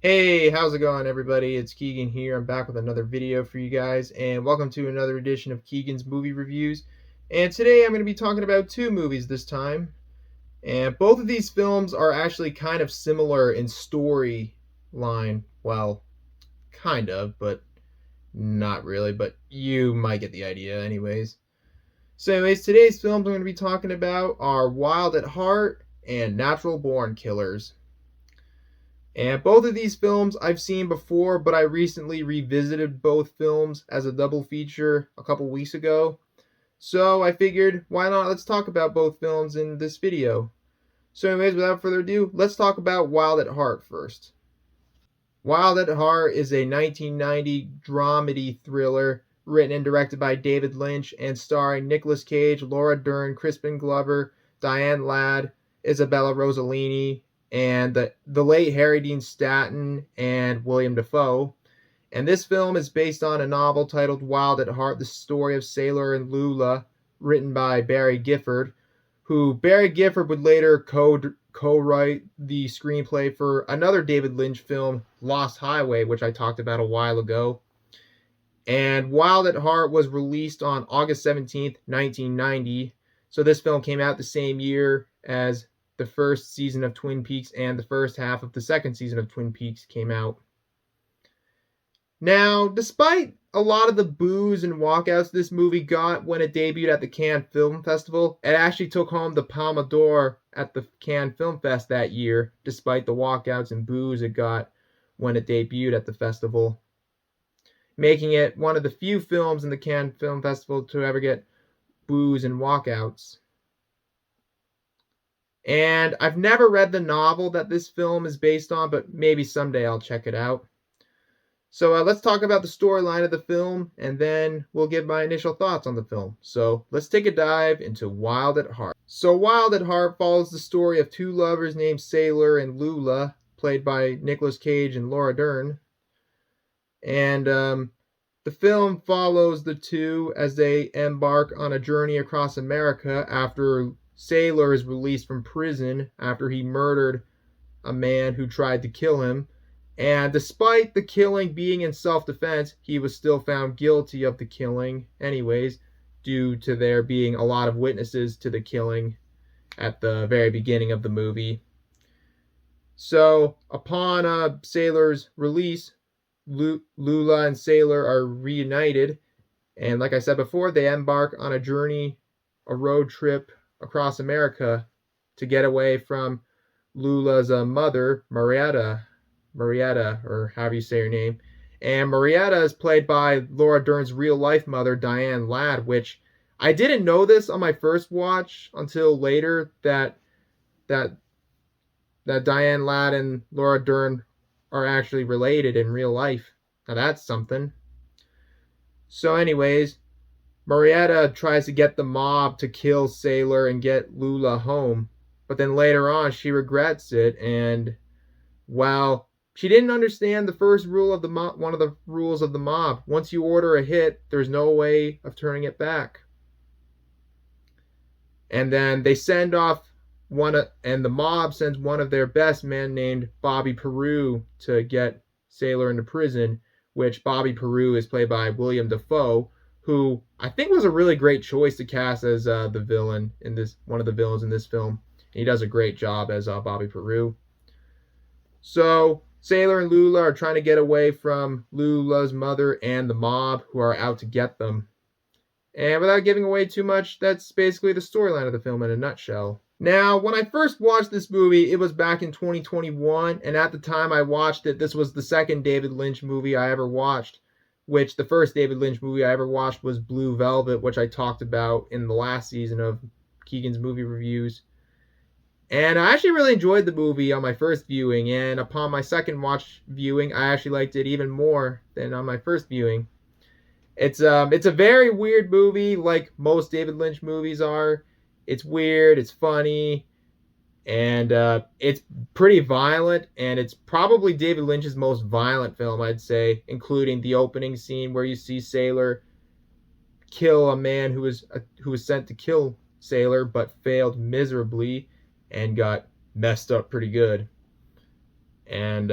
Hey, how's it going, everybody? It's Keagan here. I'm back with another video for you guys, and welcome to another edition of Keagan's Movie Reviews. And today I'm going to be talking about two movies this time, and both of these films are actually kind of similar in storyline. Well, kind of, but not really, but you might get the idea, anyways. So, anyways, today's films I'm going to be talking about are Wild at Heart and Natural Born Killers. And both of these films I've seen before, but I recently revisited both films as a double feature a couple weeks ago. So I figured, why not? Let's talk about both films in this video. So, anyways, without further ado, let's talk about Wild at Heart first. Wild at Heart is a 1990 dramedy thriller written and directed by David Lynch and starring Nicolas Cage, Laura Dern, Crispin Glover, Dianne Ladd, Isabella Rossellini, and the late Harry Dean Stanton and William Dafoe. And this film is based on a novel titled Wild at Heart, the story of Sailor and Lula, written by Barry Gifford, who Barry Gifford would later co-write the screenplay for another David Lynch film, Lost Highway, which I talked about a while ago. And Wild at Heart was released on August 17th, 1990. So this film came out the same year as the first season of Twin Peaks and the first half of the second season of Twin Peaks came out. Now, despite a lot of the boos and walkouts this movie got when it debuted at the Cannes Film Festival, it actually took home the Palme d'Or at the Cannes Film Fest that year, despite the walkouts and boos it got when it debuted at the festival, making it one of the few films in the Cannes Film Festival to ever get boos and walkouts. And I've never read the novel that this film is based on, but maybe someday I'll check it out. So let's talk about the storyline of the film, and then we'll give my initial thoughts on the film. So let's take a dive into Wild at Heart. So Wild at Heart follows the story of two lovers named Sailor and Lula, played by Nicolas Cage and Laura Dern. And the film follows the two as they embark on a journey across America after Sailor is released from prison after he murdered a man who tried to kill him. And despite the killing being in self-defense, he was still found guilty of the killing anyways, due to there being a lot of witnesses to the killing at the very beginning of the movie. So, upon Sailor's release, Lula and Sailor are reunited, and like I said before, they embark on a journey, a road trip across America to get away from Lula's mother, Marietta, or however you say her name. And Marietta is played by Laura Dern's real life mother, Dianne Ladd, which I didn't know this on my first watch until later that that Dianne Ladd and Laura Dern are actually related in real life. Now that's something. So, anyways, Marietta tries to get the mob to kill Sailor and get Lula home, but then later on she regrets it, and while she didn't understand the first rule of the one of the rules of the mob. Once you order a hit, there's no way of turning it back. And then they send off and the mob sends one of their best men named Bobby Peru to get Sailor into prison, which Bobby Peru is played by William Dafoe, who I think was a really great choice to cast as the villain in this, one of the villains in this film. He does a great job as Bobby Peru. So Sailor and Lula are trying to get away from Lula's mother and the mob who are out to get them. And without giving away too much, that's basically the storyline of the film in a nutshell. Now, when I first watched this movie, it was back in 2021, and at the time I watched it, this was the second David Lynch movie I ever watched, which the first David Lynch movie I ever watched was Blue Velvet, which I talked about in the last season of Keagan's Movie Reviews. And I actually really enjoyed the movie on my first viewing, and upon my second watch viewing, I actually liked it even more than on my first viewing. It's a very weird movie, like most David Lynch movies are. It's weird, it's funny, and it's pretty violent, and it's probably David Lynch's most violent film, I'd say, including the opening scene where you see Sailor kill a man who was sent to kill Sailor but failed miserably and got messed up pretty good. And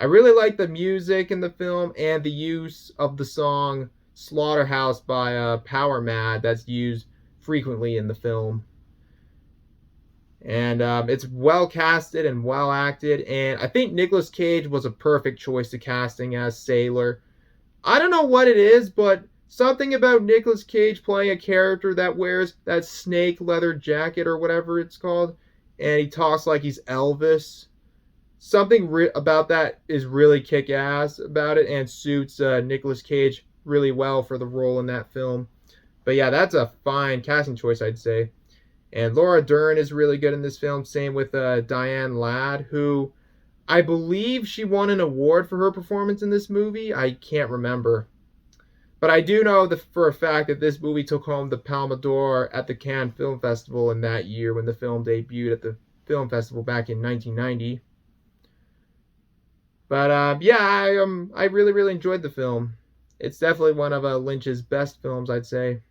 I really like the music in the film and the use of the song Slaughterhouse by Power Mad that's used frequently in the film. And it's well casted and well acted, and I think Nicolas Cage was a perfect choice to casting as Sailor. I don't know what it is, but something about Nicolas Cage playing a character that wears that snake leather jacket or whatever it's called, and he talks like he's Elvis. Something about that is really kick-ass about it and suits Nicolas Cage really well for the role in that film. But yeah, that's a fine casting choice, I'd say. And Laura Dern is really good in this film. Same with Dianne Ladd, who I believe she won an award for her performance in this movie. I can't remember. But I do know for a fact that this movie took home the Palme d'Or at the Cannes Film Festival in that year when the film debuted at the film festival back in 1990. But yeah, I really, really enjoyed the film. It's definitely one of Lynch's best films, I'd say.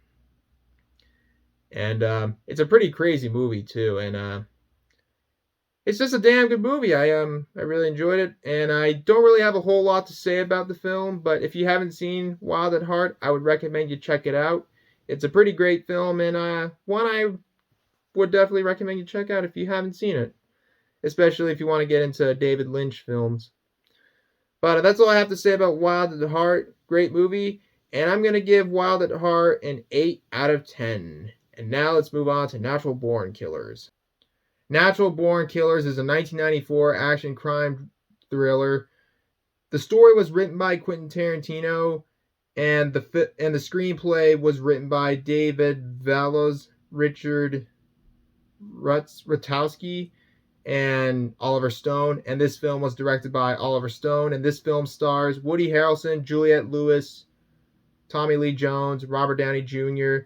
And it's a pretty crazy movie too, and it's just a damn good movie. I really enjoyed it, and I don't really have a whole lot to say about the film, but if you haven't seen Wild at Heart, I would recommend you check it out. It's a pretty great film, and one I would definitely recommend you check out if you haven't seen it, especially if you want to get into David Lynch films. But that's all I have to say about Wild at Heart. Great movie, and I'm gonna give Wild at Heart an 8 out of 10. And now let's move on to Natural Born Killers. Natural Born Killers is a 1994 action crime thriller. The story was written by Quentin Tarantino, and the screenplay was written by David Vallos, Richard Rutowski, and Oliver Stone. And this film was directed by Oliver Stone. And this film stars Woody Harrelson, Juliette Lewis, Tommy Lee Jones, Robert Downey Jr.,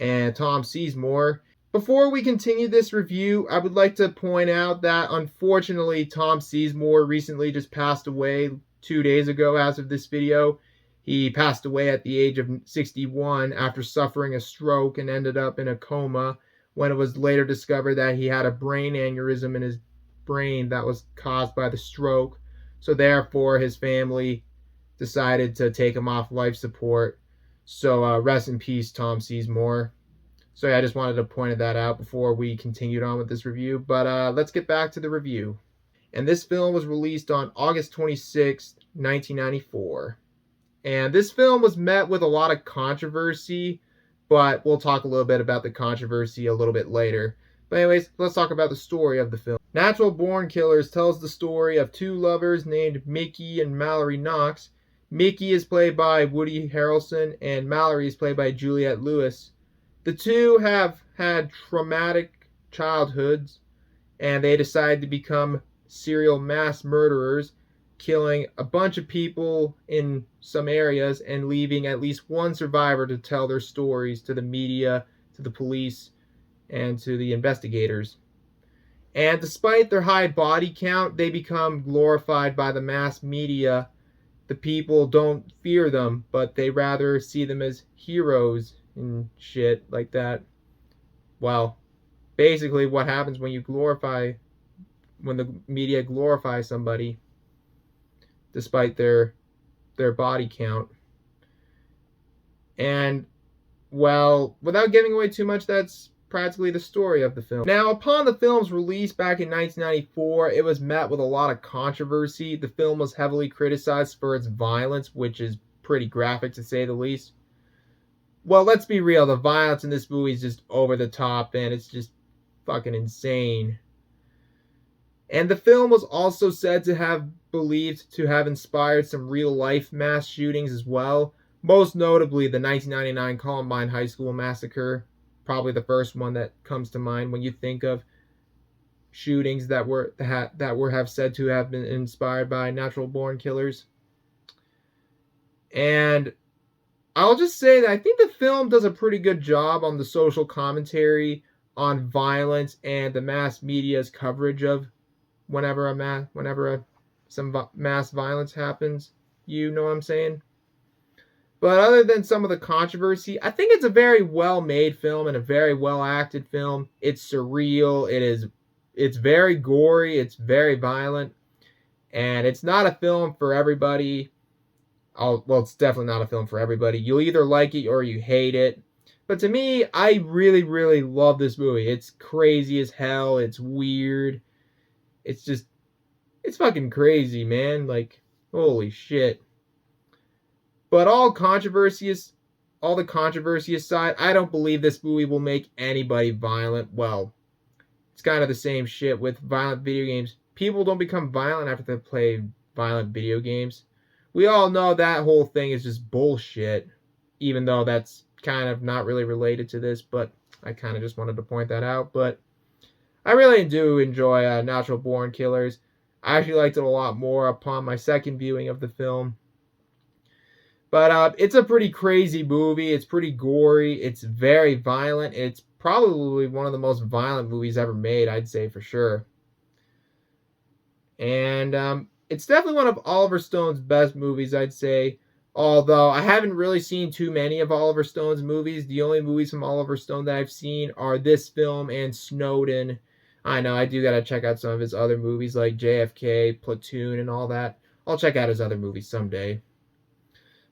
and Tom Sizemore. Before we continue this review, I would like to point out that unfortunately Tom Sizemore recently just passed away 2 days ago as of this video. He passed away at the age of 61 after suffering a stroke and ended up in a coma when it was later discovered that he had a brain aneurysm in his brain that was caused by the stroke. So therefore his family decided to take him off life support. So rest in peace, Tom Sizemore. So yeah, I just wanted to point that out before we continued on with this review. But let's get back to the review. And this film was released on August 26, 1994. And this film was met with a lot of controversy, but we'll talk a little bit about the controversy a little bit later. But anyways, let's talk about the story of the film. Natural Born Killers tells the story of two lovers named Mickey and Mallory Knox. Mickey is played by Woody Harrelson, and Mallory is played by Juliette Lewis. The two have had traumatic childhoods, and they decide to become serial mass murderers, killing a bunch of people in some areas and leaving at least one survivor to tell their stories to the media, to the police, and to the investigators. And despite their high body count, they become glorified by the mass media. The people don't fear them, but they rather see them as heroes and shit like that. Well, basically what happens when the media glorifies somebody despite their body count. And, well, without giving away too much, that's practically the story of the film. Now, upon the film's release back in 1994, it was met with a lot of controversy. The film was heavily criticized for its violence, which is pretty graphic to say the least. Well, let's be real, the violence in this movie is just over the top, and it's just fucking insane. And the film was also said to have believed to have inspired some real-life mass shootings as well, most notably the 1999 Columbine High School massacre. Probably the first one that comes to mind when you think of shootings that were have said to have been inspired by natural born killers. And I'll just say that I think the film does a pretty good job on the social commentary on violence and the mass media's coverage of whenever some mass violence happens. You know what I'm saying? But other than some of the controversy, I think it's a very well-made film and a very well-acted film. It's surreal. It's very gory. It's very violent. And it's not a film for everybody. Well, it's definitely not a film for everybody. You'll either like it or you hate it. But to me, I really, really love this movie. It's crazy as hell. It's weird. It's just, it's fucking crazy, man. Like, holy shit. But all the controversy aside, I don't believe this movie will make anybody violent. Well, it's kind of the same shit with violent video games. People don't become violent after they play violent video games. We all know that whole thing is just bullshit, even though that's kind of not really related to this, but I kind of just wanted to point that out. But I really do enjoy Natural Born Killers. I actually liked it a lot more upon my second viewing of the film. But it's a pretty crazy movie. It's pretty gory. It's very violent. It's probably one of the most violent movies ever made, I'd say for sure. And it's definitely one of Oliver Stone's best movies, I'd say. Although I haven't really seen too many of Oliver Stone's movies. The only movies from Oliver Stone that I've seen are this film and Snowden. I know, I do gotta check out some of his other movies like JFK, Platoon, and all that. I'll check out his other movies someday.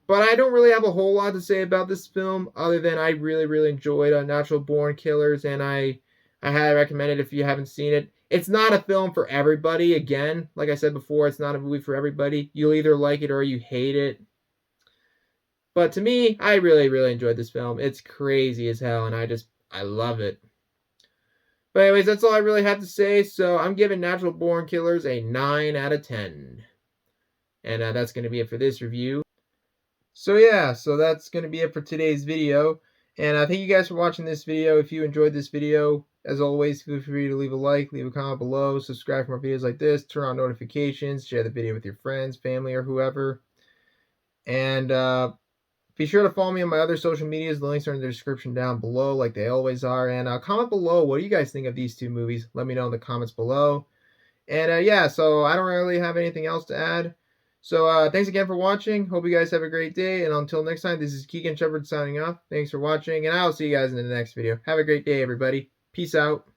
But I don't really have a whole lot to say about this film other than I really, really enjoyed Natural Born Killers, and I highly recommend it if you haven't seen it. It's not a film for everybody. Again, like I said before, it's not a movie for everybody. You'll either like it or you hate it. But to me, I really, really enjoyed this film. It's crazy as hell, and I love it. But anyways, that's all I really have to say. So I'm giving Natural Born Killers a 9 out of 10. And that's going to be it for this review. So yeah, so that's going to be it for today's video. And thank you guys for watching this video. If you enjoyed this video, as always, feel free to leave a like, leave a comment below, subscribe for more videos like this, turn on notifications, share the video with your friends, family, or whoever. And be sure to follow me on my other social medias. The links are in the description down below, like they always are. And comment below, what do you guys think of these two movies? Let me know in the comments below. And yeah, so I don't really have anything else to add. So thanks again for watching. Hope you guys have a great day. And until next time, this is Keagan Shepherd signing off. Thanks for watching, and I'll see you guys in the next video. Have a great day, everybody. Peace out.